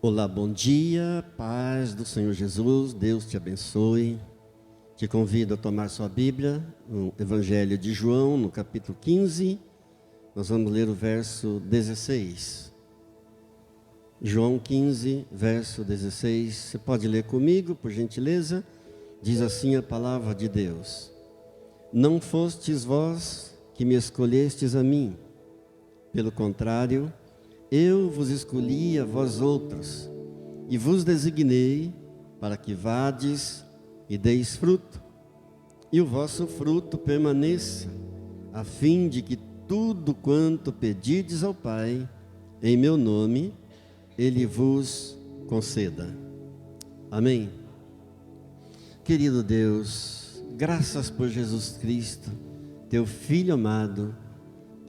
Olá, bom dia, paz do Senhor Jesus, Deus te abençoe. Te convido a tomar sua Bíblia, no Evangelho de João, no capítulo 15, nós vamos ler o verso 16. João 15, verso 16, você pode ler comigo, por gentileza? Diz assim a palavra de Deus: Não fostes vós que me escolhestes a mim, pelo contrário, eu vos escolhi a vós outros, e vos designei para que vades e deis fruto, e o vosso fruto permaneça, a fim de que tudo quanto pedirdes ao Pai, em meu nome, Ele vos conceda. Amém. Querido Deus, graças por Jesus Cristo, Teu Filho amado,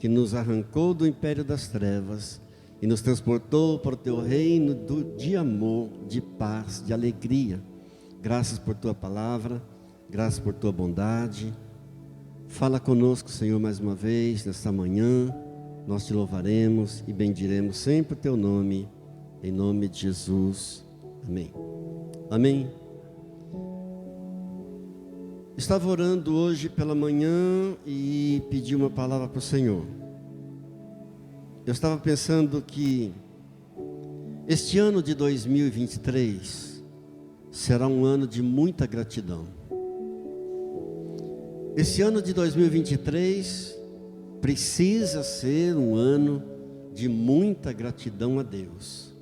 que nos arrancou do império das trevas, e nos transportou para o Teu reino de amor, de paz, de alegria. Graças por Tua palavra, graças por Tua bondade. Fala conosco, Senhor, mais uma vez, nesta manhã. Nós Te louvaremos e bendiremos sempre o Teu nome, em nome de Jesus. Amém. Amém. Estava orando hoje pela manhã e pedi uma palavra para o Senhor. Eu estava pensando que este ano de 2023 será um ano de muita gratidão. Esse ano de 2023 precisa ser um ano de muita gratidão a Deus.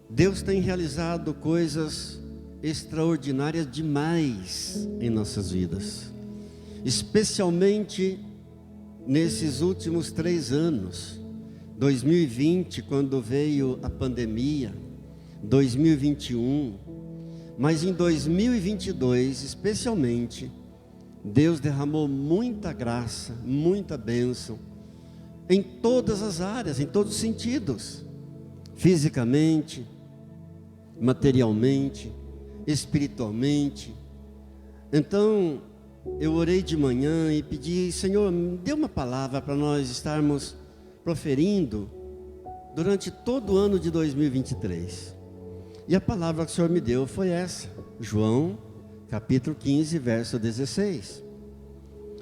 Deus tem realizado coisas extraordinárias demais em nossas vidas, especialmente nesses últimos 3 anos, 2020, quando veio a pandemia, 2021, mas em 2022, especialmente, Deus derramou muita graça, muita bênção, em todas as áreas, em todos os sentidos, fisicamente, materialmente, espiritualmente. Então, eu orei de manhã e pedi: Senhor, me dê uma palavra para nós estarmos proferindo durante todo o ano de 2023. E a palavra que o Senhor me deu foi essa, João, capítulo 15, verso 16.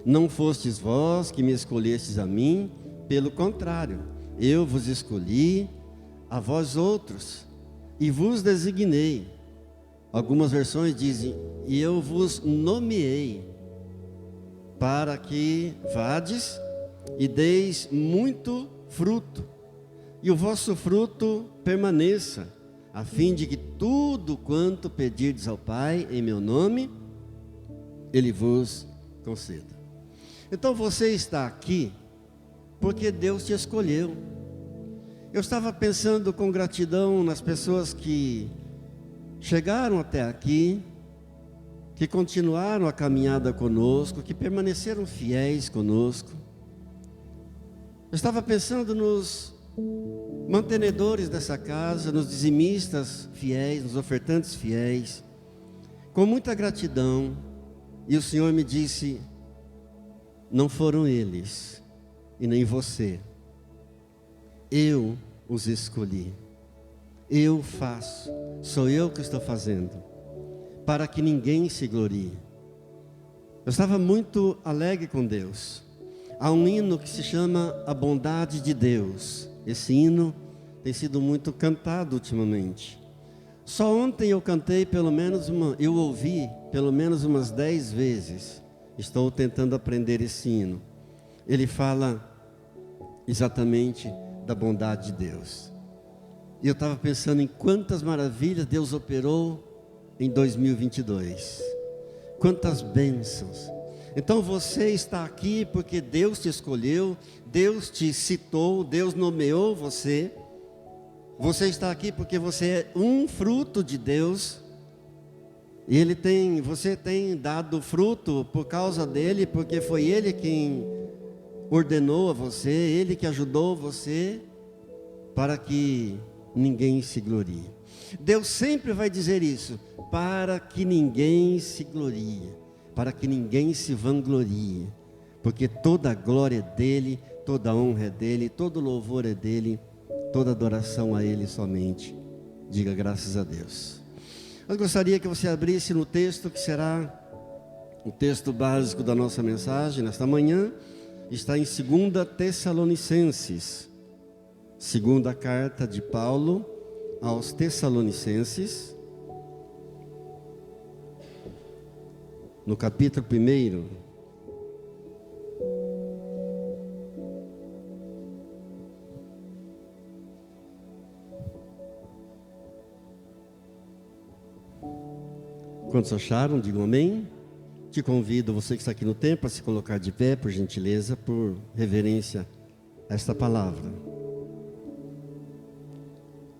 Não fostes vós que me escolhestes a mim, pelo contrário, eu vos escolhi a vós outros, e vos designei. Algumas versões dizem: e eu vos nomeei, para que vades e deis muito fruto, e o vosso fruto permaneça, a fim de que tudo quanto pedirdes ao Pai em meu nome, Ele vos conceda. Então você está aqui porque Deus te escolheu. Eu estava pensando com gratidão nas pessoas que chegaram até aqui, que continuaram a caminhada conosco, que permaneceram fiéis conosco. Eu estava pensando nos mantenedores dessa casa, nos dizimistas fiéis, nos ofertantes fiéis, com muita gratidão. E o Senhor me disse: não foram eles, e nem você. Eu os escolhi. Eu faço, sou eu que estou fazendo, para que ninguém se glorie. Eu estava muito alegre com Deus. Há um hino que se chama A Bondade de Deus. Esse hino tem sido muito cantado ultimamente. Só ontem eu cantei eu ouvi pelo menos umas 10 vezes. Estou tentando aprender esse hino. Ele fala exatamente da bondade de Deus. E eu estava pensando em quantas maravilhas Deus operou em 2022, quantas bênçãos. Então você está aqui porque Deus te escolheu, Deus te citou, Deus nomeou você. Você está aqui porque você é um fruto de Deus, e você tem dado fruto por causa dele, porque foi ele quem ordenou a você, ele que ajudou você, para que ninguém se glorie. Deus sempre vai dizer isso: para que ninguém se glorie, para que ninguém se vanglorie, porque toda a glória é dele, toda a honra é dele, todo louvor é dele, toda adoração a ele somente Diga graças a Deus. Eu gostaria que você abrisse no texto que será o texto básico da nossa mensagem nesta manhã. Está em 2 Tessalonicenses, segunda carta de Paulo aos Tessalonicenses, no capítulo 1. Quantos acharam? Digam amém. Te convido, você que está aqui no templo, a se colocar de pé, por gentileza, por reverência a esta palavra.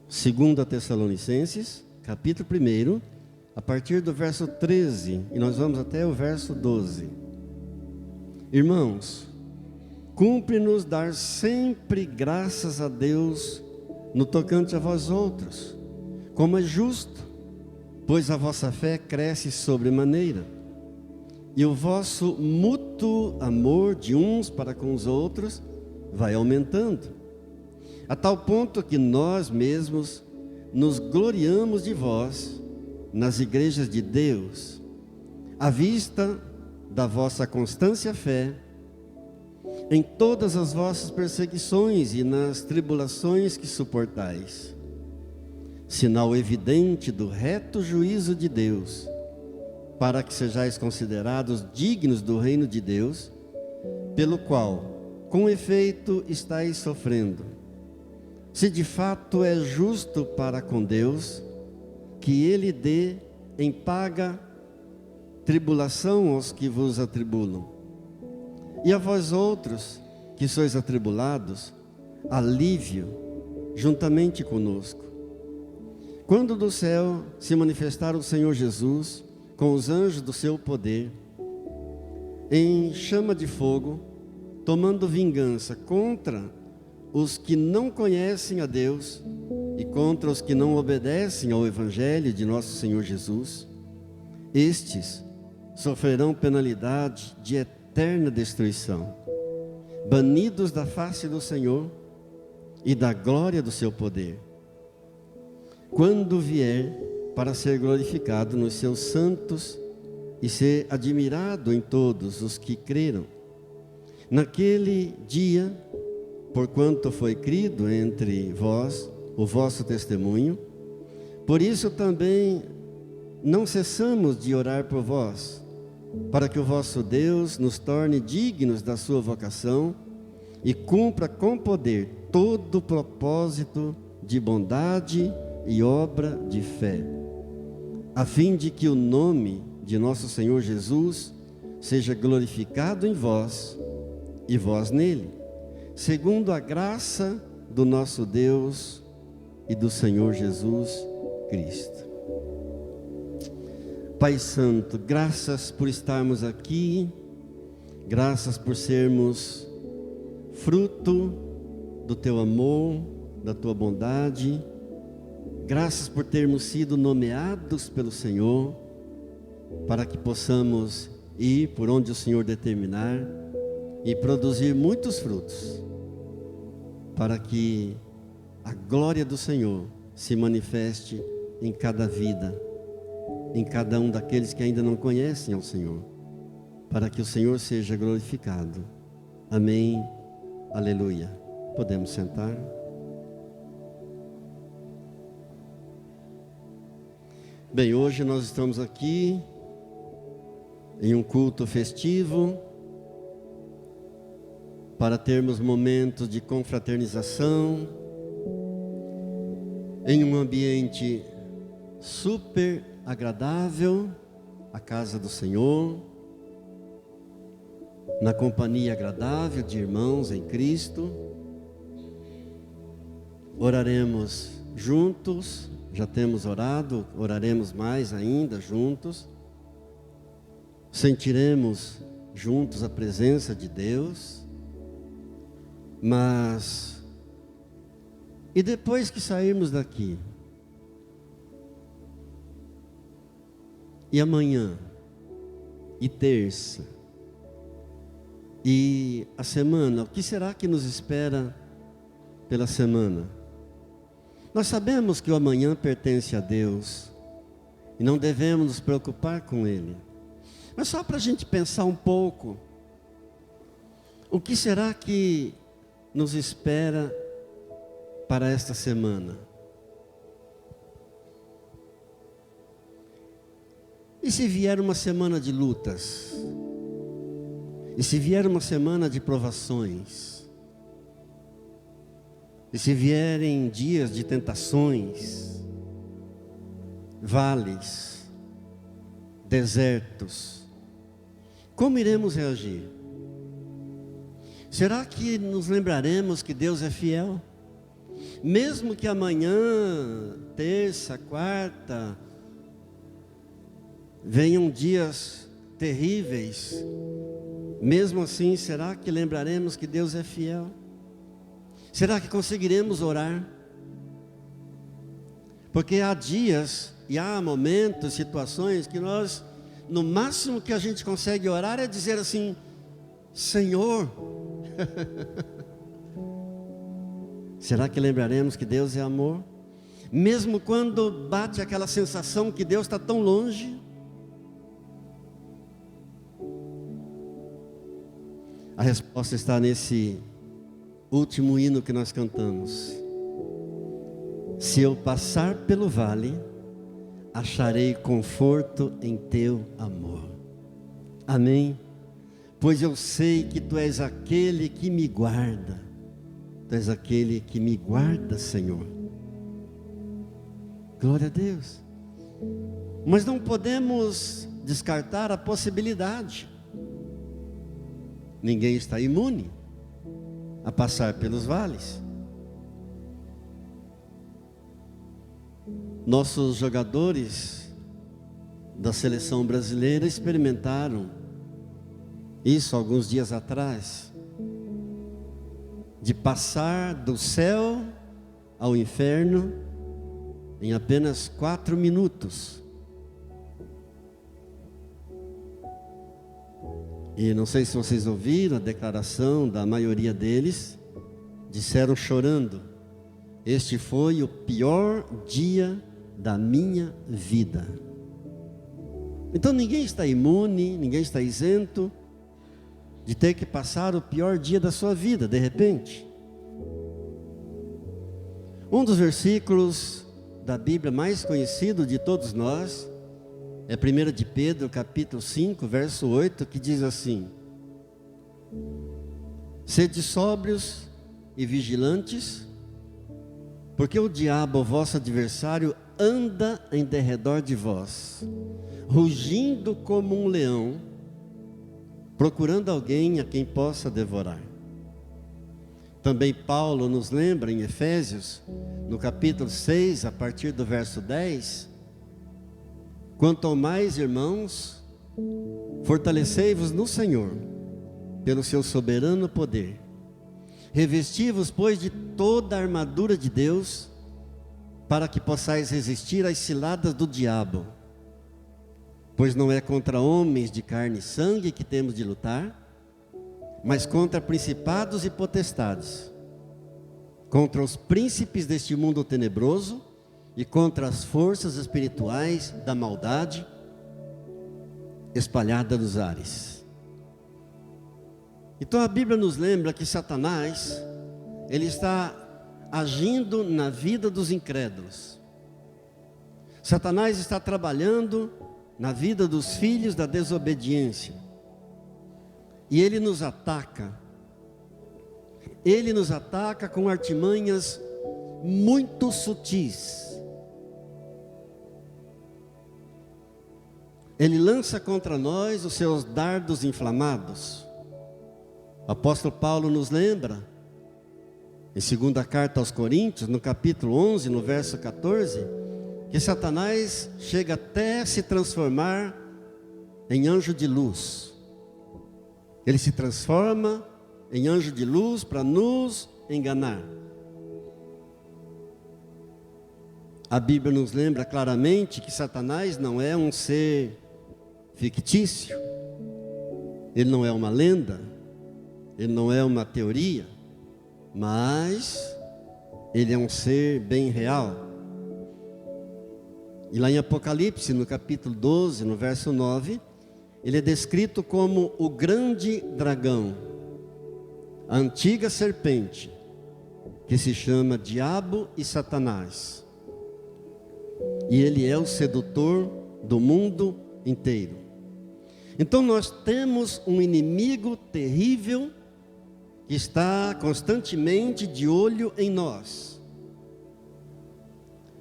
2 Tessalonicenses, capítulo 1, a partir do verso 13, e nós vamos até o verso 12. Irmãos, cumpre-nos dar sempre graças a Deus no tocante a vós outros, como é justo, pois a vossa fé cresce sobremaneira, e o vosso mútuo amor de uns para com os outros vai aumentando, a tal ponto que nós mesmos nos gloriamos de vós nas igrejas de Deus, à vista da vossa constância fé, em todas as vossas perseguições e nas tribulações que suportais, sinal evidente do reto juízo de Deus, para que sejais considerados dignos do reino de Deus, pelo qual, com efeito, estáis sofrendo. Se de fato é justo para com Deus, que Ele dê em paga tribulação aos que vos atribulam. E a vós outros, que sois atribulados, alívio juntamente conosco. Quando do céu se manifestar o Senhor Jesus, com os anjos do seu poder, em chama de fogo, tomando vingança contra os que não conhecem a Deus e contra os que não obedecem ao Evangelho de nosso Senhor Jesus, estes sofrerão penalidade de eterna destruição, banidos da face do Senhor e da glória do seu poder, quando vier para ser glorificado nos seus santos e ser admirado em todos os que creram. Naquele dia, porquanto foi crido entre vós o vosso testemunho, por isso também não cessamos de orar por vós, para que o vosso Deus nos torne dignos da sua vocação e cumpra com poder todo o propósito de bondade e obra de fé, a fim de que o nome de nosso Senhor Jesus seja glorificado em vós e vós nele, segundo a graça do nosso Deus e do Senhor Jesus Cristo. Pai Santo, graças por estarmos aqui, graças por sermos fruto do Teu amor, da Tua bondade, graças por termos sido nomeados pelo Senhor, para que possamos ir por onde o Senhor determinar e produzir muitos frutos, para que a glória do Senhor se manifeste em cada vida, em cada um daqueles que ainda não conhecem ao Senhor, para que o Senhor seja glorificado. Amém, aleluia. Podemos sentar. Bem, hoje nós estamos aqui em um culto festivo para termos momentos de confraternização em um ambiente super agradável, a casa do Senhor, na companhia agradável de irmãos em Cristo. Oraremos juntos. Já temos orado, oraremos mais ainda juntos. Sentiremos juntos a presença de Deus. Mas, e depois que sairmos daqui? E amanhã? E terça? E a semana? O que será que nos espera pela semana? Nós sabemos que o amanhã pertence a Deus e não devemos nos preocupar com ele. Mas só para a gente pensar um pouco, o que será que nos espera para esta semana? E se vier uma semana de lutas? E se vier uma semana de provações? E se vierem dias de tentações, vales, desertos, como iremos reagir? Será que nos lembraremos que Deus é fiel? Mesmo que amanhã, terça, quarta, venham dias terríveis, mesmo assim, será que lembraremos que Deus é fiel? Será que conseguiremos orar? Porque há dias e há momentos, situações que nós, no máximo que a gente consegue orar é dizer assim: Senhor. Será que lembraremos que Deus é amor? Mesmo quando bate aquela sensação que Deus está tão longe? A resposta está nesse último hino que nós cantamos. Se eu passar pelo vale, acharei conforto em teu amor. Amém? Pois eu sei que tu és aquele que me guarda. Tu és aquele que me guarda, Senhor. Glória a Deus. Mas não podemos descartar a possibilidade. Ninguém está imune a passar pelos vales. Nossos jogadores da seleção brasileira experimentaram isso alguns dias atrás, de passar do céu ao inferno em apenas 4 minutos. E não sei se vocês ouviram a declaração da maioria deles, disseram chorando: este foi o pior dia da minha vida. Então ninguém está imune, ninguém está isento de ter que passar o pior dia da sua vida, de repente. Um dos versículos da Bíblia mais conhecido de todos nós é 1 de Pedro, capítulo 5, verso 8, que diz assim: sede sóbrios e vigilantes, porque o diabo, o vosso adversário, anda em derredor de vós, rugindo como um leão, procurando alguém a quem possa devorar. Também Paulo nos lembra em Efésios, no capítulo 6, a partir do verso 10, quanto ao mais, irmãos, fortalecei-vos no Senhor, pelo seu soberano poder. Revesti-vos, pois, de toda a armadura de Deus, para que possais resistir às ciladas do diabo. Pois não é contra homens de carne e sangue que temos de lutar, mas contra principados e potestades, contra os príncipes deste mundo tenebroso e contra as forças espirituais da maldade espalhada nos ares. Então a Bíblia nos lembra que Satanás, ele está agindo na vida dos incrédulos. Satanás está trabalhando na vida dos filhos da desobediência. E ele nos ataca. Ele nos ataca com artimanhas muito sutis. Ele lança contra nós os seus dardos inflamados. O apóstolo Paulo nos lembra, em 2ª carta aos Coríntios, no capítulo 11, no verso 14, que Satanás chega até se transformar em anjo de luz. Ele se transforma em anjo de luz para nos enganar. A Bíblia nos lembra claramente que Satanás não é um ser fictício, ele não é uma lenda, ele não é uma teoria, mas ele é um ser bem real. E lá em Apocalipse, no capítulo 12, no verso 9, ele é descrito como o grande dragão, a antiga serpente, que se chama Diabo e Satanás. E ele é o sedutor do mundo inteiro. Então nós temos um inimigo terrível que está constantemente de olho em nós.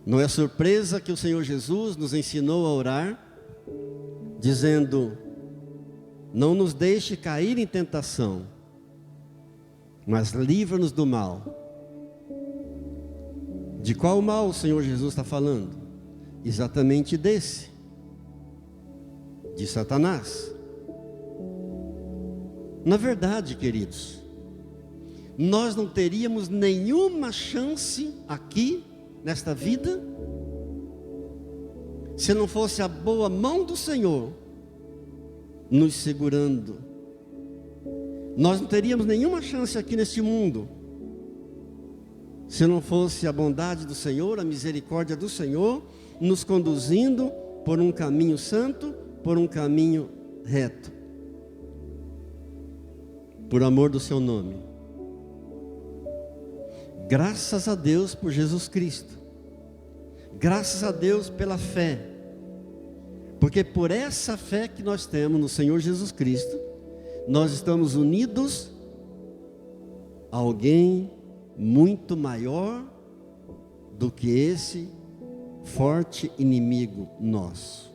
Não é surpresa que o Senhor Jesus nos ensinou a orar, dizendo: não nos deixe cair em tentação, mas livra-nos do mal. De qual mal o Senhor Jesus está falando? Exatamente desse, de Satanás. Na verdade, queridos, nós não teríamos nenhuma chance aqui, nesta vida, se não fosse a boa mão do Senhor nos segurando. Nós não teríamos nenhuma chance aqui neste mundo, se não fosse a bondade do Senhor, a misericórdia do Senhor, nos conduzindo por um caminho santo, por um caminho reto, por amor do seu nome. Graças a Deus por Jesus Cristo, graças a Deus pela fé, porque por essa fé que nós temos no Senhor Jesus Cristo, nós estamos unidos a alguém muito maior do que esse forte inimigo nosso.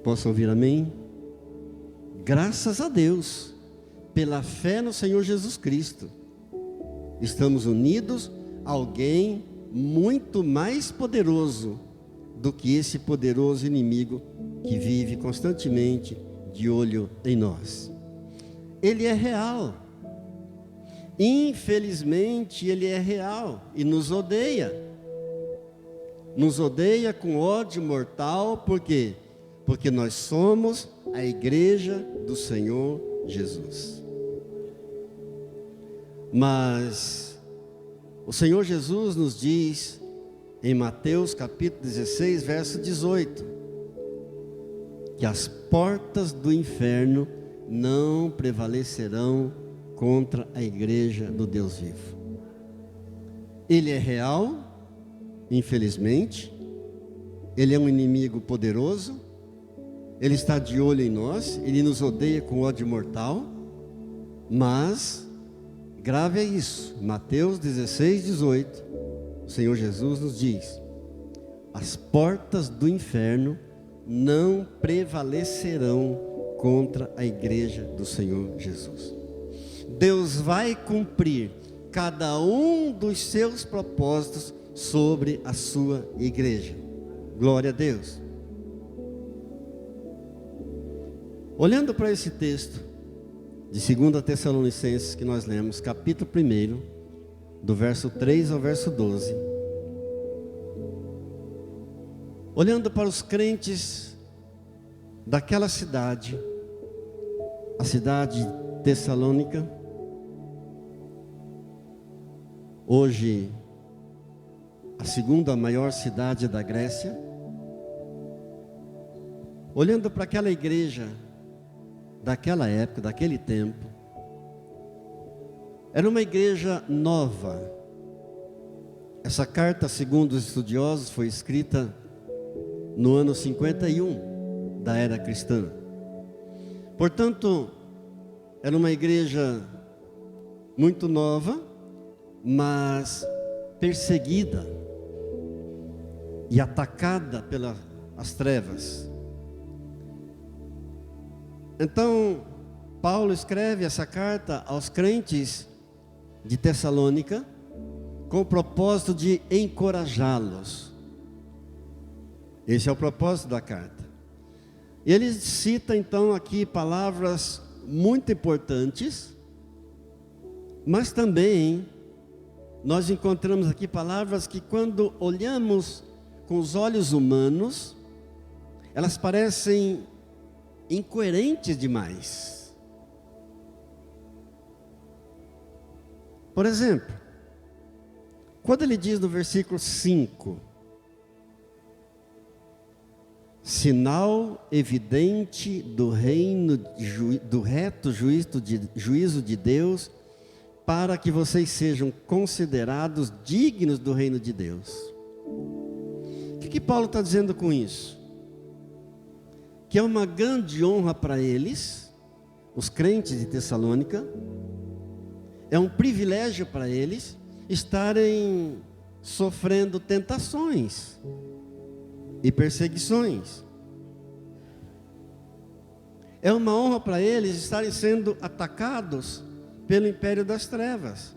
Posso ouvir amém? Graças a Deus pela fé no Senhor Jesus Cristo, estamos unidos a alguém muito mais poderoso do que esse poderoso inimigo que vive constantemente de olho em nós. Ele é real. Infelizmente ele é real e nos odeia. Nos odeia com ódio mortal. Por quê? Porque nós somos a igreja do Senhor Jesus. Mas o Senhor Jesus nos diz em Mateus capítulo 16, verso 18, que as portas do inferno não prevalecerão contra a igreja do Deus vivo. Ele é real, infelizmente. Ele é um inimigo poderoso. Ele está de olho em nós. Ele nos odeia com ódio mortal. Mas grave é isso, Mateus 16, 18, o Senhor Jesus nos diz: as portas do inferno não prevalecerão contra a igreja do Senhor Jesus. Deus vai cumprir cada um dos seus propósitos sobre a sua igreja. Glória a Deus. Olhando para esse texto de 2 Tessalonicenses que nós lemos, capítulo 1, do verso 3 ao verso 12. Olhando para os crentes daquela cidade, a cidade de Tessalônica, hoje a segunda maior cidade da Grécia. Olhando para aquela igreja daquela época, daquele tempo, era uma igreja nova. Essa carta, segundo os estudiosos, foi escrita no ano 51 da era cristã. Portanto, era uma igreja muito nova, mas perseguida e atacada pelas trevas. Então, Paulo escreve essa carta aos crentes de Tessalônica com o propósito de encorajá-los. Esse é o propósito da carta. Ele cita então aqui palavras muito importantes, mas também nós encontramos aqui palavras que, quando olhamos com os olhos humanos, elas parecem incoerentes demais. Por exemplo, quando ele diz no versículo 5, sinal evidente do reino, do reto juízo de Deus, para que vocês sejam considerados dignos do reino de Deus. O que Paulo está dizendo com isso? Que é uma grande honra para eles, os crentes de Tessalônica, é um privilégio para eles estarem sofrendo tentações e perseguições. É uma honra para eles estarem sendo atacados pelo império das trevas.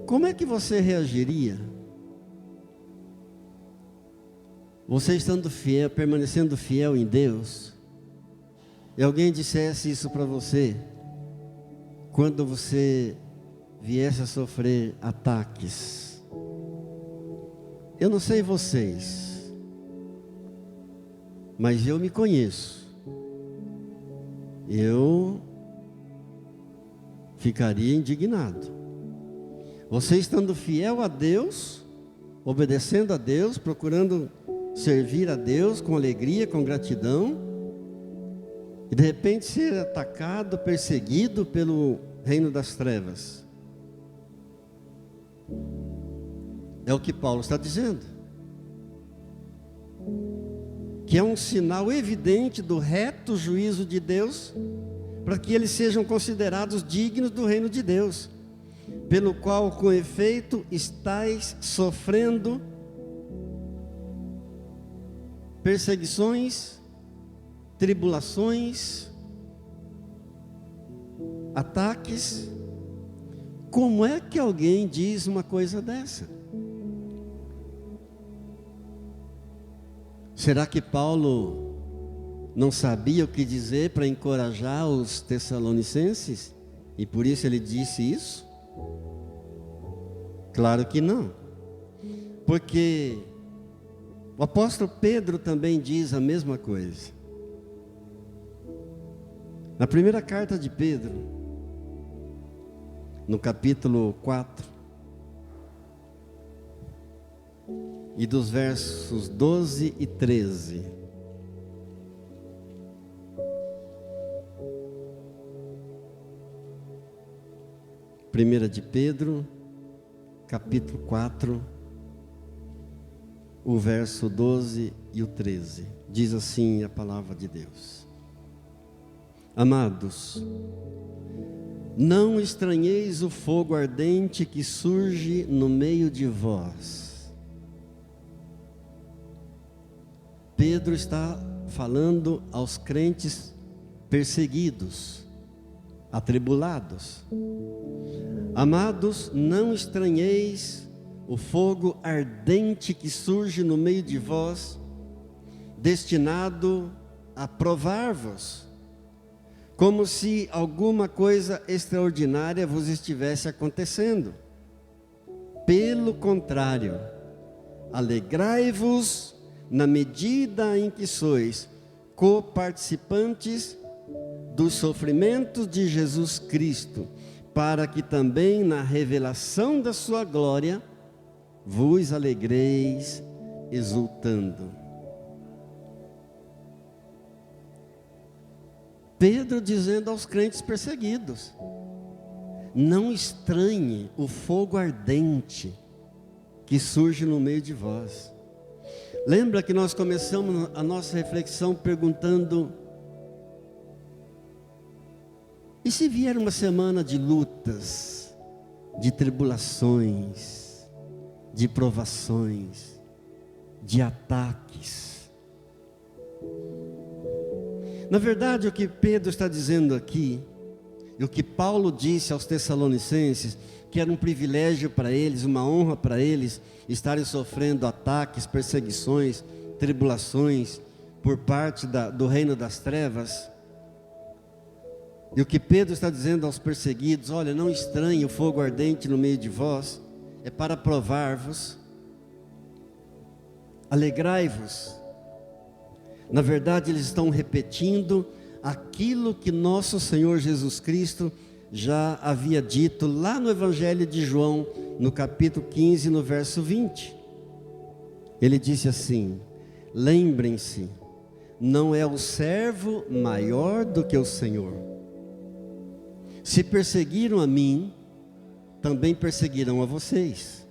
Como é que você reagiria? Você estando fiel, permanecendo fiel em Deus, e alguém dissesse isso para você, quando você viesse a sofrer ataques. Eu não sei vocês, mas eu me conheço. Eu ficaria indignado. Você estando fiel a Deus, obedecendo a Deus, procurando servir a Deus com alegria, com gratidão, e de repente ser atacado, perseguido pelo reino das trevas. É o que Paulo está dizendo, que é um sinal evidente do reto juízo de Deus, para que eles sejam considerados dignos do reino de Deus, pelo qual com efeito estáis sofrendo perseguições, tribulações, ataques. Como é que alguém diz uma coisa dessa? Será que Paulo não sabia o que dizer para encorajar os tessalonicenses? E por isso ele disse isso? Claro que não. Porque o apóstolo Pedro também diz a mesma coisa. Na primeira carta de Pedro, no capítulo 4, e dos versos 12 e 13. Primeira de Pedro, capítulo 4, o verso 12 e o 13. Diz assim a palavra de Deus: Amados, não estranheis o fogo ardente que surge no meio de vós. Pedro está falando aos crentes perseguidos, atribulados. Amados, não estranheis o fogo ardente que surge no meio de vós, destinado a provar-vos, como se alguma coisa extraordinária vos estivesse acontecendo. Pelo contrário, alegrai-vos na medida em que sois coparticipantes dos sofrimentos de Jesus Cristo, para que também na revelação da sua glória vos alegreis exultando. Pedro dizendo aos crentes perseguidos: não estranhe o fogo ardente que surge no meio de vós. Lembra que nós começamos a nossa reflexão perguntando: e se vier uma semana de lutas, de tribulações, de provações, de ataques? Na verdade, o que Pedro está dizendo aqui, e o que Paulo disse aos Tessalonicenses, que era um privilégio para eles, uma honra para eles, estarem sofrendo ataques, perseguições, tribulações, por parte do reino das trevas. E o que Pedro está dizendo aos perseguidos: olha, não estranhe o fogo ardente no meio de vós, é para provar-vos. Alegrai-vos. Na verdade, eles estão repetindo aquilo que nosso Senhor Jesus Cristo já havia dito lá no Evangelho de João, no capítulo 15, no verso 20. Ele disse assim: lembrem-se, não é o servo maior do que o Senhor. Se perseguiram a mim, também perseguirão a vocês.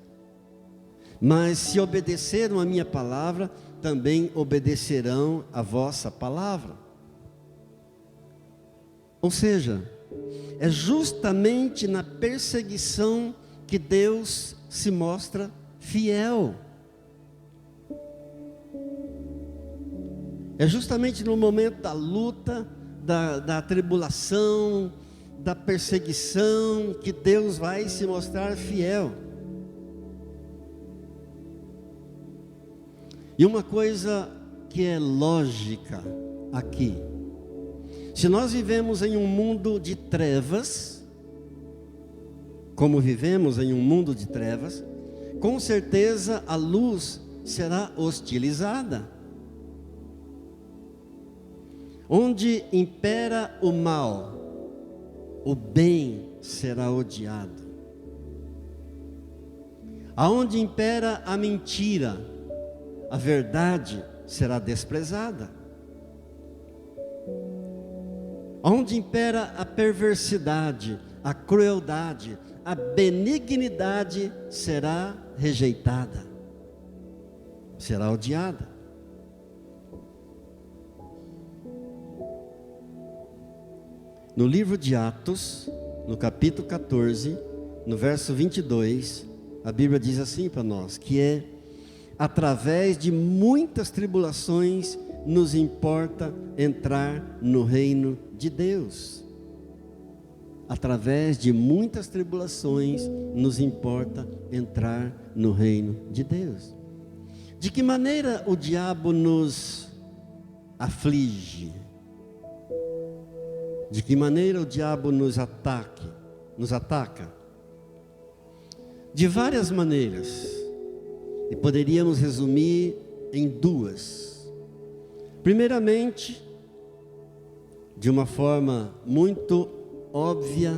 Mas se obedeceram a minha palavra, também obedecerão a vossa palavra. Ou seja, é justamente na perseguição que Deus se mostra fiel. É justamente no momento da luta, da tribulação, da perseguição, que Deus vai se mostrar fiel. E uma coisa que é lógica aqui: se nós vivemos em um mundo de trevas, como vivemos em um mundo de trevas, com certeza a luz será hostilizada. Onde impera o mal, o bem será odiado. Aonde impera a mentira, a verdade será desprezada. Onde impera a perversidade, a crueldade, a benignidade será rejeitada, será odiada. No livro de Atos, no capítulo 14, no verso 22, a Bíblia diz assim para nós, que é através de muitas tribulações nos importa entrar no reino de Deus. Através de muitas tribulações nos importa entrar no reino de Deus. De que maneira o diabo nos aflige? De que maneira o diabo nos ataca? De várias maneiras. E poderíamos resumir em duas. Primeiramente, de uma forma muito óbvia,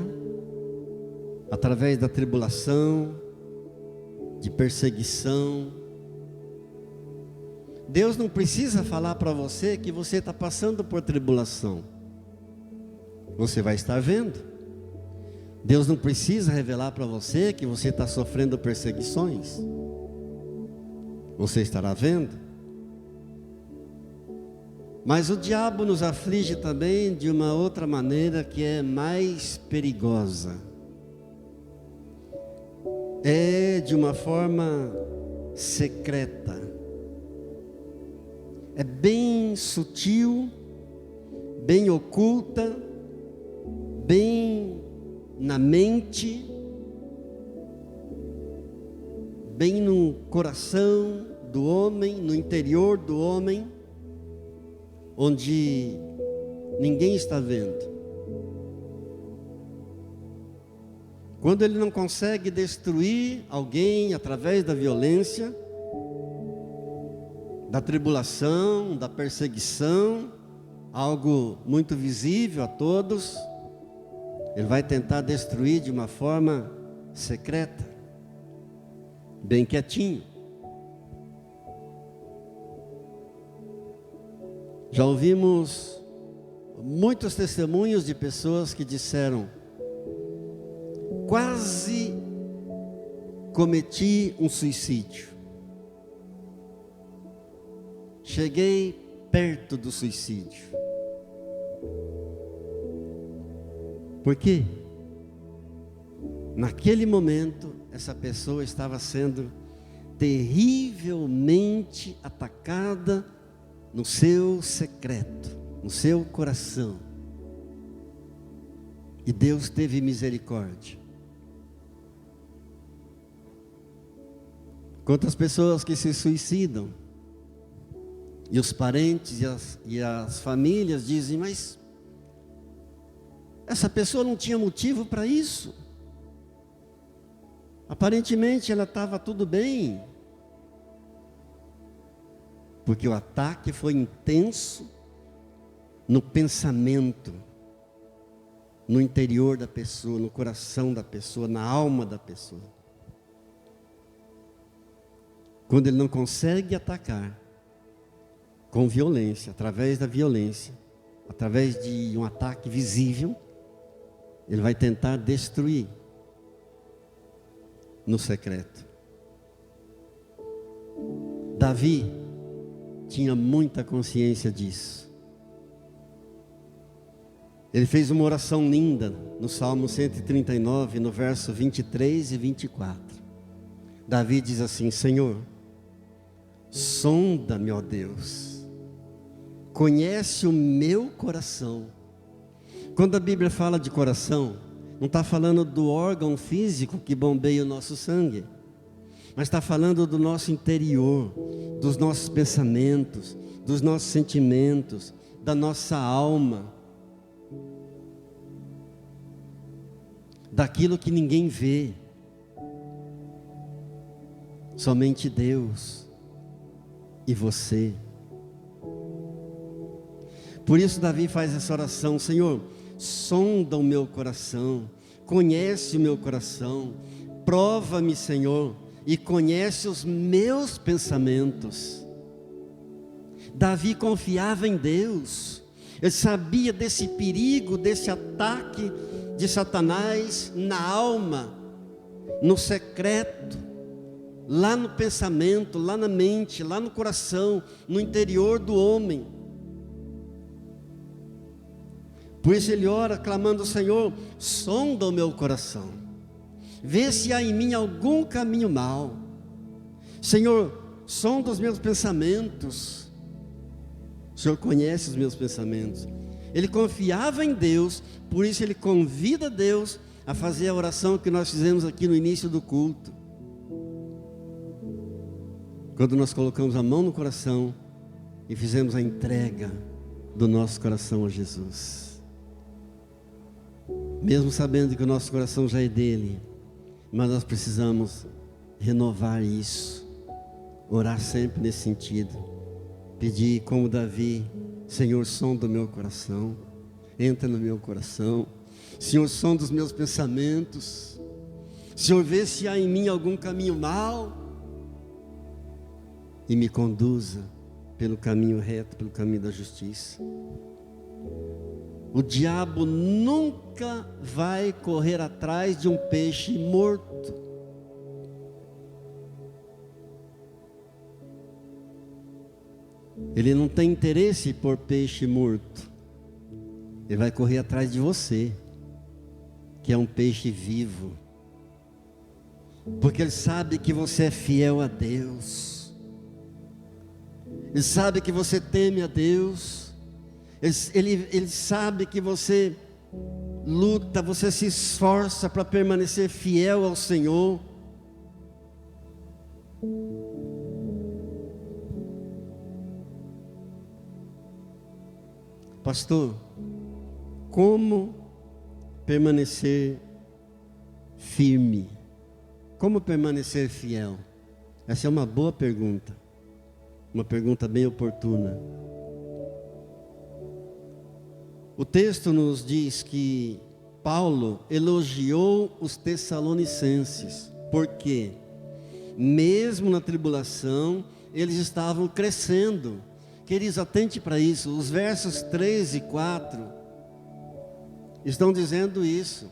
através da tribulação, de perseguição. Deus não precisa falar para você que você está passando por tribulação. Você vai estar vendo. Deus não precisa revelar para você que você está sofrendo perseguições. Você estará vendo. Mas o diabo nos aflige também de uma outra maneira que é mais perigosa. É de uma forma secreta. É bem sutil, bem oculta, bem na mente, bem no coração do homem, no interior do homem, onde ninguém está vendo. Quando ele não consegue destruir alguém através da violência, da tribulação, da perseguição, algo muito visível a todos, ele vai tentar destruir de uma forma secreta, bem quietinho. Já ouvimos muitos testemunhos de pessoas que disseram: quase cometi um suicídio. Cheguei perto do suicídio. Por quê? Naquele momento, essa pessoa estava sendo terrivelmente atacada no seu secreto, no seu coração. E Deus teve misericórdia. Quantas pessoas que se suicidam, e os parentes e as famílias dizem: mas essa pessoa não tinha motivo para isso. Aparentemente ela estava tudo bem. Porque o ataque foi intenso, no pensamento, no interior da pessoa, no coração da pessoa, na alma da pessoa. Quando ele não consegue atacar com violência, através da violência, através de um ataque visível, ele vai tentar destruir no secreto. Davi tinha muita consciência disso. Ele fez uma oração linda no Salmo 139, no verso 23 e 24. Davi diz assim: Senhor, sonda-me, ó Deus, conhece o meu coração. Quando a Bíblia fala de coração, não está falando do órgão físico que bombeia o nosso sangue, mas está falando do nosso interior, dos nossos pensamentos, dos nossos sentimentos, da nossa alma, daquilo que ninguém vê, somente Deus e você. Por isso Davi faz essa oração: Senhor, sonda o meu coração, conhece o meu coração, prova-me, Senhor, e conhece os meus pensamentos. Davi confiava em Deus, ele sabia desse perigo, desse ataque de Satanás na alma, no secreto, lá no pensamento, lá na mente, lá no coração, no interior do homem. Por isso ele ora clamando: Senhor, sonda o meu coração, vê se há em mim algum caminho mau. Senhor, sonda os meus pensamentos. O Senhor conhece os meus pensamentos. Ele confiava em Deus, por isso ele convida Deus a fazer a oração que nós fizemos aqui no início do culto. Quando nós colocamos a mão no coração e fizemos a entrega do nosso coração a Jesus. Mesmo sabendo que o nosso coração já é dele, mas nós precisamos renovar isso, orar sempre nesse sentido, pedir como Davi: Senhor, sonda o meu coração, entra no meu coração. Senhor, sonda os meus pensamentos. Senhor, vê se há em mim algum caminho mau e me conduza pelo caminho reto, pelo caminho da justiça. O diabo nunca vai correr atrás de um peixe morto. Ele não tem interesse por peixe morto. Ele vai correr atrás de você, que é um peixe vivo, porque ele sabe que você é fiel a Deus, ele sabe que você teme a Deus, ele sabe que você luta, você se esforça para permanecer fiel ao Senhor. Pastor, como permanecer firme? Como permanecer fiel? Essa é uma boa pergunta, uma pergunta bem oportuna. O texto nos diz que Paulo elogiou os Tessalonicenses, porque mesmo na tribulação eles estavam crescendo. Queridos, atente para isso. Os versos 3 e 4 estão dizendo isso.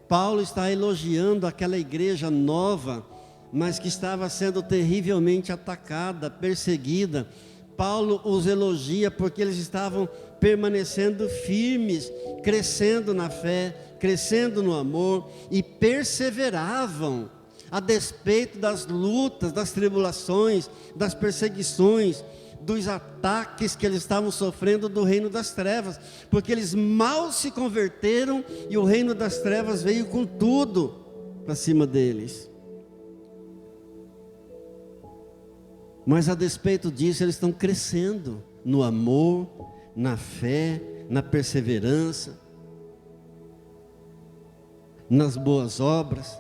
Paulo está elogiando aquela igreja nova, mas que estava sendo terrivelmente atacada, perseguida. Paulo os elogia porque eles estavam permanecendo firmes, crescendo na fé, crescendo no amor e perseveravam a despeito das lutas, das tribulações, das perseguições, dos ataques que eles estavam sofrendo do reino das trevas, porque eles mal se converteram e o reino das trevas veio com tudo para cima deles. Mas a despeito disso, eles estão crescendo no amor, na fé, na perseverança, nas boas obras.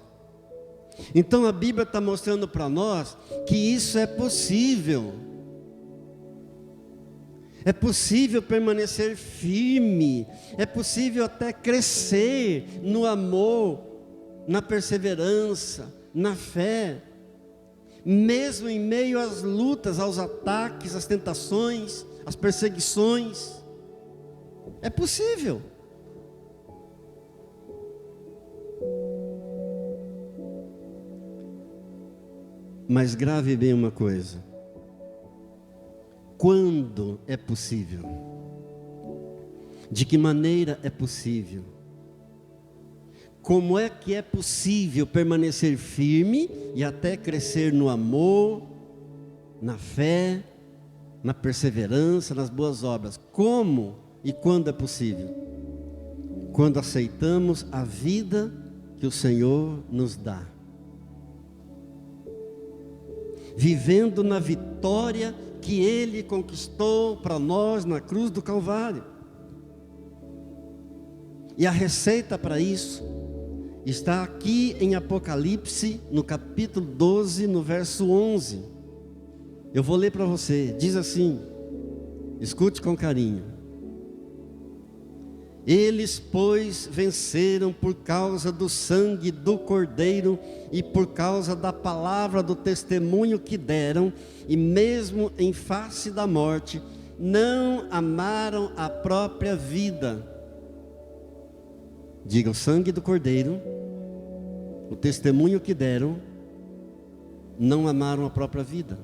Então a Bíblia está mostrando para nós que isso é possível. É possível permanecer firme, é possível até crescer no amor, na perseverança, na fé, mesmo em meio às lutas, aos ataques, às tentações, às perseguições. É possível. Mas grave bem uma coisa: quando é possível? De que maneira é possível? Como é que é possível permanecer firme e até crescer no amor, na fé, na perseverança, nas boas obras? Como e quando é possível? Quando aceitamos a vida que o Senhor nos dá, vivendo na vitória que Ele conquistou para nós na cruz do Calvário. E a receita para isso está aqui em Apocalipse, no capítulo 12, no verso 11. Eu vou ler para você. Diz assim, escute com carinho: eles, pois, venceram por causa do sangue do Cordeiro e por causa da palavra do testemunho que deram, e mesmo em face da morte, não amaram a própria vida. Diga: o sangue do Cordeiro, o testemunho que deram, não amaram a própria vida.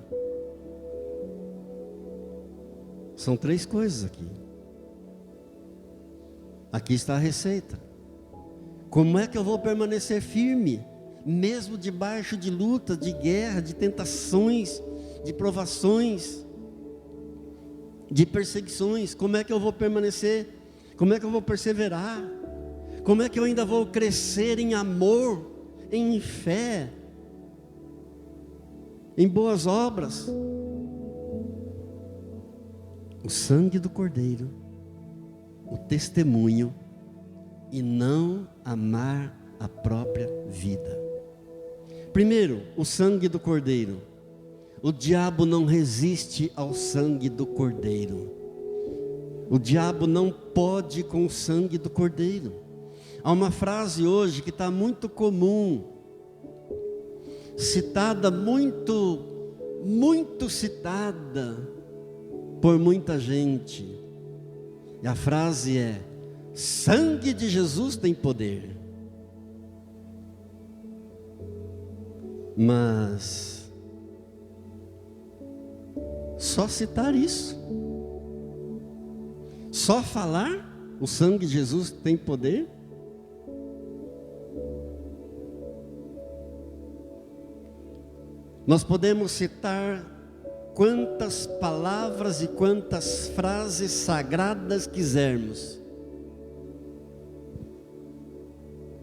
São três coisas aqui. Aqui está a receita. Como é que eu vou permanecer firme, mesmo debaixo de luta, de guerra, de tentações, de provações, de perseguições? Como é que eu vou permanecer? Como é que eu vou perseverar? Como é que eu ainda vou crescer em amor, em fé, em boas obras? O sangue do Cordeiro, o testemunho, e não amar a própria vida. Primeiro, o sangue do Cordeiro. O diabo não resiste ao sangue do Cordeiro. O diabo não pode com o sangue do Cordeiro. Há uma frase hoje que está muito comum, citada, muito citada por muita gente. E a frase é: sangue de Jesus tem poder. Mas só citar isso, só falar o sangue de Jesus tem poder? Nós podemos citar quantas palavras e quantas frases sagradas quisermos,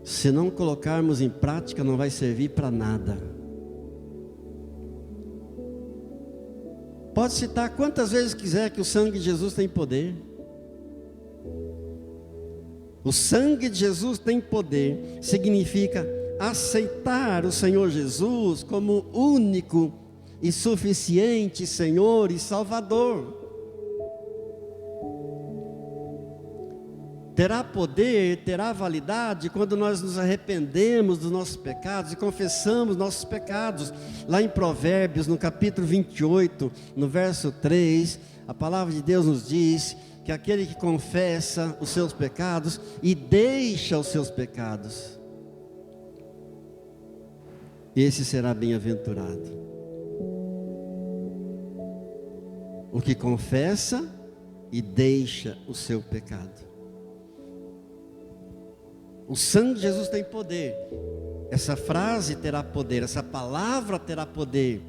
se não colocarmos em prática, não vai servir para nada. Pode citar quantas vezes quiser que o sangue de Jesus tem poder. O sangue de Jesus tem poder significa aceitar o Senhor Jesus como único e suficiente Senhor e Salvador. Terá poder, terá validade quando nós nos arrependemos dos nossos pecados e confessamos nossos pecados. Lá em Provérbios, no capítulo 28, no verso 3, a palavra de Deus nos diz que aquele que confessa os seus pecados e deixa os seus pecados, esse será bem-aventurado. O que confessa e deixa o seu pecado. O sangue de Jesus tem poder. Essa frase terá poder, essa palavra terá poder.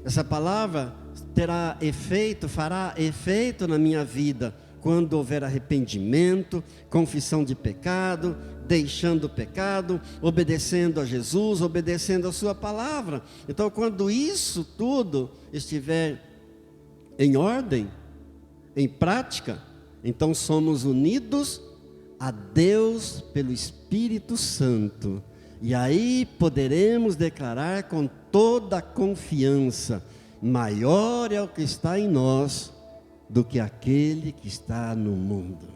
Essa palavra terá efeito, fará efeito na minha vida quando houver arrependimento, confissão de pecado, deixando o pecado, obedecendo a Jesus, obedecendo a sua palavra. Então, quando isso tudo estiver em ordem, em prática, então somos unidos a Deus pelo Espírito Santo, e aí poderemos declarar com toda a confiança: maior é o que está em nós do que aquele que está no mundo.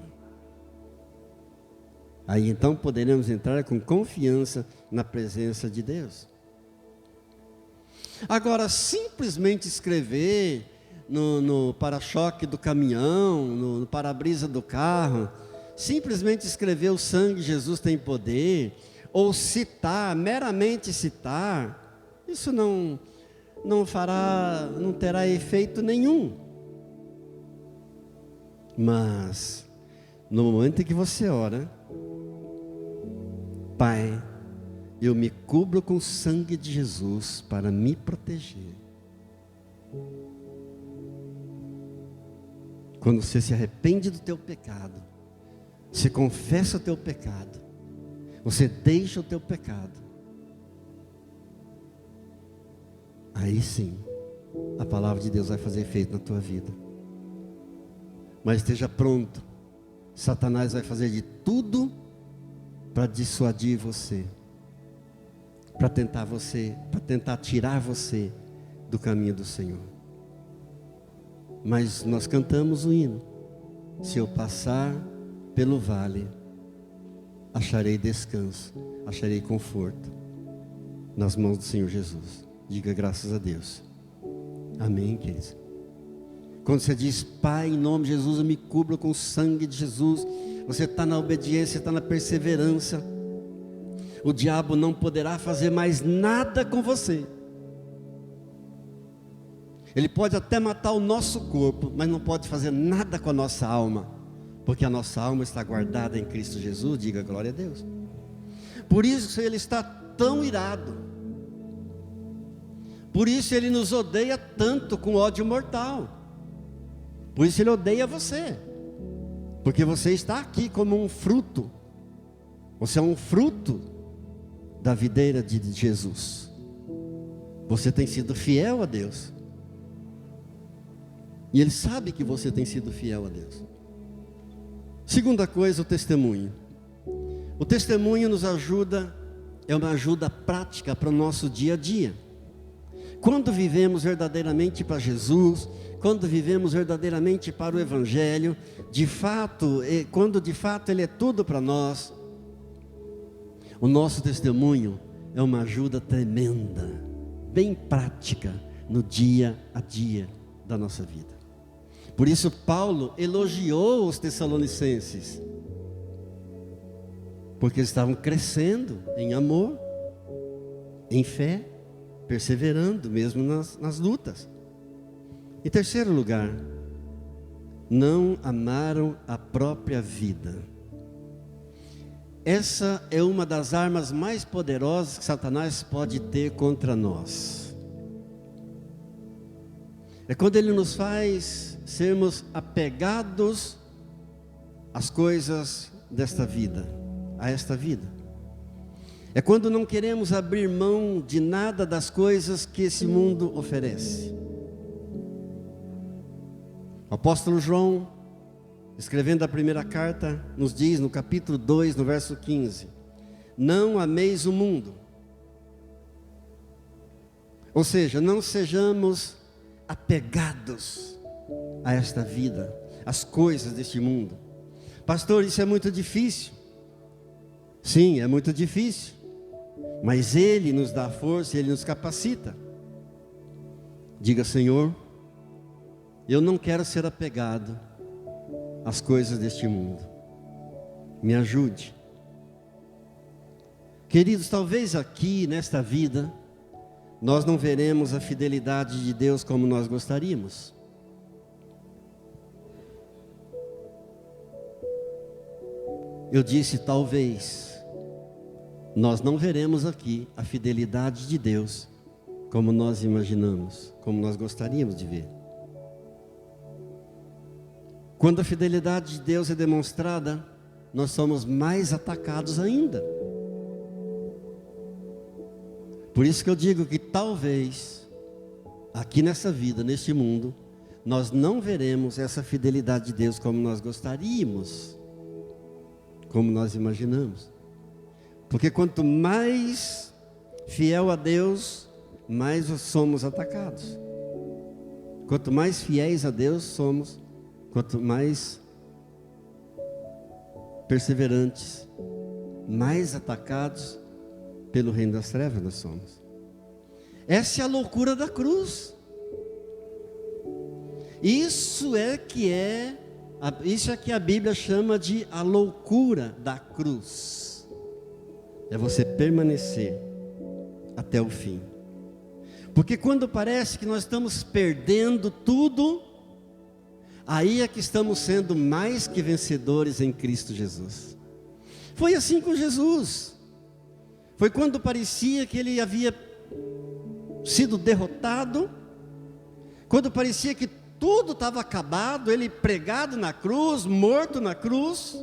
Aí então poderemos entrar com confiança na presença de Deus. Agora, simplesmente escrever no para-choque do caminhão, no para-brisa do carro, simplesmente escrever o sangue de Jesus tem poder, ou citar, meramente citar, isso não terá efeito nenhum. Mas, no momento em que você ora, Pai, eu me cubro com o sangue de Jesus para me proteger. Quando você se arrepende do teu pecado, você confessa o teu pecado, você deixa o teu pecado, aí sim, a palavra de Deus vai fazer efeito na tua vida. Mas esteja pronto, Satanás vai fazer de tudo para dissuadir você, para tentar tirar você do caminho do Senhor. Mas nós cantamos o hino: se eu passar pelo vale, acharei descanso, acharei conforto nas mãos do Senhor Jesus. Diga graças a Deus. Amém, queridos? Quando você diz: Pai, em nome de Jesus, eu me cubro com o sangue de Jesus, você está na obediência, está na perseverança. O diabo não poderá fazer mais nada com você. Ele pode até matar o nosso corpo, mas não pode fazer nada com a nossa alma, porque a nossa alma está guardada em Cristo Jesus. Diga glória a Deus. Por isso ele está tão irado, por isso ele nos odeia tanto, com ódio mortal. Por isso ele odeia você, porque você está aqui como um fruto. Você é um fruto da videira de Jesus. Você tem sido fiel a Deus, e Ele sabe que você tem sido fiel a Deus. Segunda coisa, o testemunho. O testemunho nos ajuda, é uma ajuda prática para o nosso dia a dia. Quando vivemos verdadeiramente para Jesus, quando vivemos verdadeiramente para o Evangelho, quando de fato Ele é tudo para nós, o nosso testemunho é uma ajuda tremenda, bem prática no dia a dia da nossa vida. Por isso Paulo elogiou os Tessalonicenses, porque eles estavam crescendo em amor, em fé, perseverando mesmo nas lutas. Em terceiro lugar, não amaram a própria vida. Essa é uma das armas mais poderosas que Satanás pode ter contra nós. É quando ele nos faz sermos apegados às coisas desta vida, a esta vida. É quando não queremos abrir mão de nada das coisas que esse mundo oferece. O apóstolo João, escrevendo a primeira carta, nos diz no capítulo 2, no verso 15: não ameis o mundo. Ou seja, não sejamos apegados a esta vida, às coisas deste mundo. Pastor, isso é muito difícil. Sim, é muito difícil, mas Ele nos dá força, Ele nos capacita. Diga: Senhor, eu não quero ser apegado às coisas deste mundo, me ajude. Queridos, talvez aqui nesta vida nós não veremos a fidelidade de Deus como nós gostaríamos. Eu disse talvez, nós não veremos aqui a fidelidade de Deus como nós imaginamos, como nós gostaríamos de ver. Quando a fidelidade de Deus é demonstrada, nós somos mais atacados ainda. Por isso que eu digo que talvez, aqui nessa vida, neste mundo, nós não veremos essa fidelidade de Deus como nós gostaríamos, como nós imaginamos. Porque quanto mais fiel a Deus, mais somos atacados. Quanto mais fiéis a Deus somos, quanto mais perseverantes, mais atacados pelo reino das trevas nós somos. Essa é a loucura da cruz. Isso é que a Bíblia chama de a loucura da cruz. É você permanecer até o fim. Porque quando parece que nós estamos perdendo tudo, aí é que estamos sendo mais que vencedores em Cristo Jesus. Foi assim com Jesus. Foi quando parecia que ele havia sido derrotado, quando parecia que tudo estava acabado, ele pregado na cruz, morto na cruz.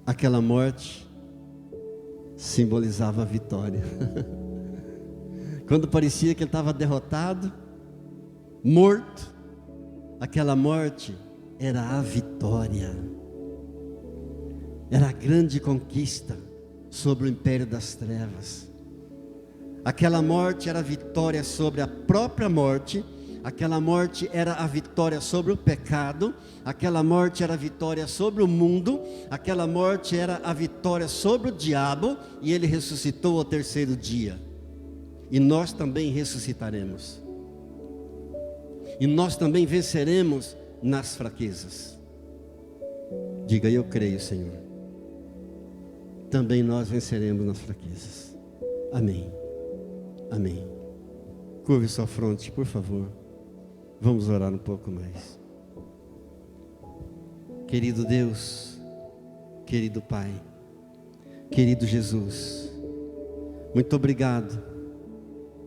Aquela morte simbolizava a vitória. Quando parecia que ele estava derrotado, morto, aquela morte era a vitória. Era a grande conquista sobre o império das trevas. Aquela morte era a vitória sobre a própria morte. Aquela morte era a vitória sobre o pecado. Aquela morte era a vitória sobre o mundo. Aquela morte era a vitória sobre o diabo. E ele ressuscitou ao terceiro dia. E nós também ressuscitaremos. E nós também venceremos nas fraquezas. Diga: eu creio, Senhor. Também nós venceremos nas fraquezas. Amém. Amém. Curve sua fronte, por favor. Vamos orar um pouco mais. Querido Deus, querido Pai, querido Jesus, muito obrigado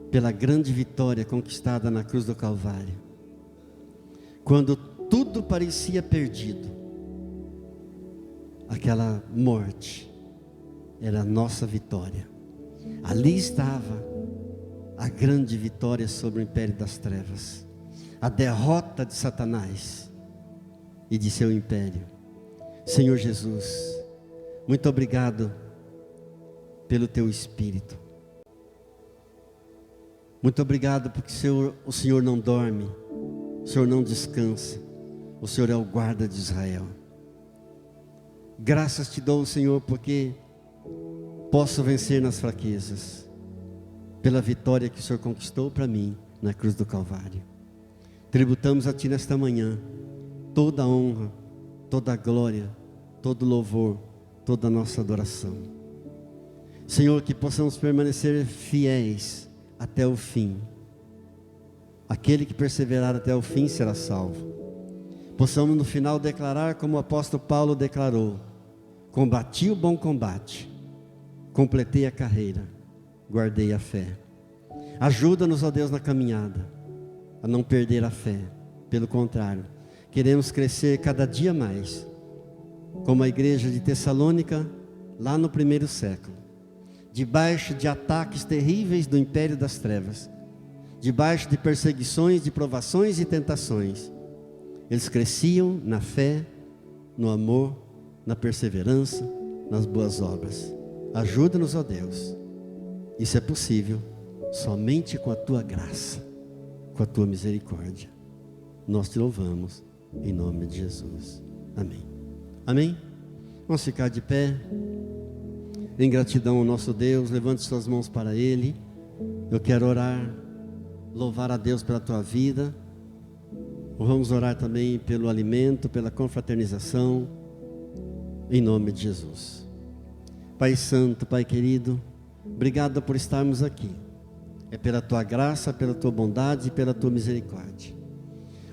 pela grande vitória conquistada na cruz do Calvário. Quando tudo parecia perdido, aquela morte era a nossa vitória. Ali estava a grande vitória sobre o império das trevas, a derrota de Satanás e de seu império. Senhor Jesus, muito obrigado pelo teu Espírito. Muito obrigado porque o Senhor não dorme, o Senhor não descansa, o Senhor é o guarda de Israel. Graças te dou, Senhor, porque posso vencer nas fraquezas, pela vitória que o Senhor conquistou para mim na cruz do Calvário. Tributamos a Ti nesta manhã toda a honra, toda a glória, todo o louvor, toda a nossa adoração. Senhor, que possamos permanecer fiéis até o fim. Aquele que perseverar até o fim será salvo. Possamos no final declarar como o apóstolo Paulo declarou: combati o bom combate, completei a carreira, guardei a fé. Ajuda-nos, ó Deus, na caminhada, a não perder a fé. Pelo contrário, queremos crescer cada dia mais, como a igreja de Tessalônica, lá no primeiro século, debaixo de ataques terríveis do império das trevas, debaixo de perseguições, de provações e tentações. Eles cresciam na fé, no amor, na perseverança, nas boas obras. Ajuda-nos, ó Deus. Isso é possível somente com a Tua graça, com a Tua misericórdia. Nós Te louvamos em nome de Jesus. Amém. Amém? Vamos ficar de pé em gratidão ao nosso Deus. Levante suas mãos para Ele. Eu quero orar, louvar a Deus pela tua vida. Vamos orar também pelo alimento, pela confraternização, em nome de Jesus. Pai Santo, Pai querido, obrigado por estarmos aqui. É pela Tua graça, pela Tua bondade e pela Tua misericórdia.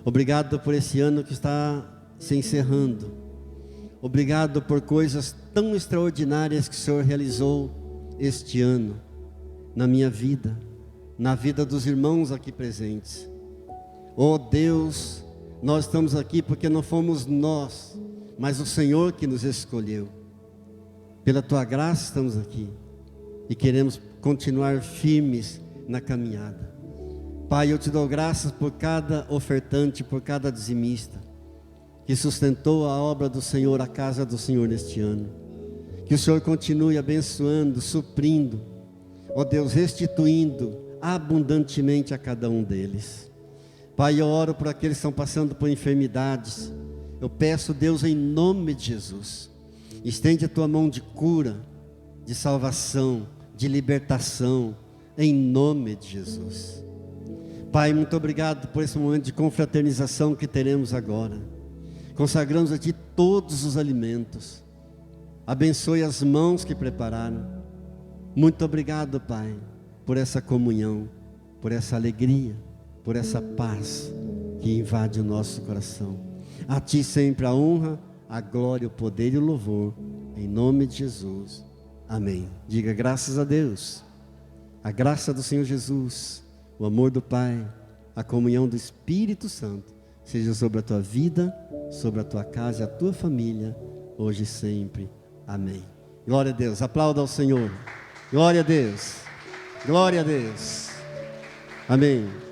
Obrigado por esse ano que está se encerrando. Obrigado por coisas tão extraordinárias que o Senhor realizou este ano, na minha vida, na vida dos irmãos aqui presentes. Oh Deus, nós estamos aqui porque não fomos nós, mas o Senhor que nos escolheu. Pela Tua graça estamos aqui e queremos continuar firmes na caminhada. Pai, eu Te dou graças por cada ofertante, por cada dizimista que sustentou a obra do Senhor, a casa do Senhor neste ano. Que o Senhor continue abençoando, suprindo, ó Deus, restituindo abundantemente a cada um deles. Pai, eu oro por aqueles que estão passando por enfermidades. Eu peço, Deus, em nome de Jesus, estende a tua mão de cura, de salvação, de libertação, em nome de Jesus. Pai, muito obrigado por esse momento de confraternização que teremos agora. Consagramos a Ti todos os alimentos. Abençoe as mãos que prepararam. Muito obrigado, Pai, por essa comunhão, por essa alegria, por essa paz que invade o nosso coração. A Ti sempre a honra, a glória, o poder e o louvor, em nome de Jesus. Amém. Diga graças a Deus. A graça do Senhor Jesus, o amor do Pai, a comunhão do Espírito Santo, seja sobre a tua vida, sobre a tua casa e a tua família, hoje e sempre. Amém. Glória a Deus. Aplauda ao Senhor. Glória a Deus. Glória a Deus. Amém.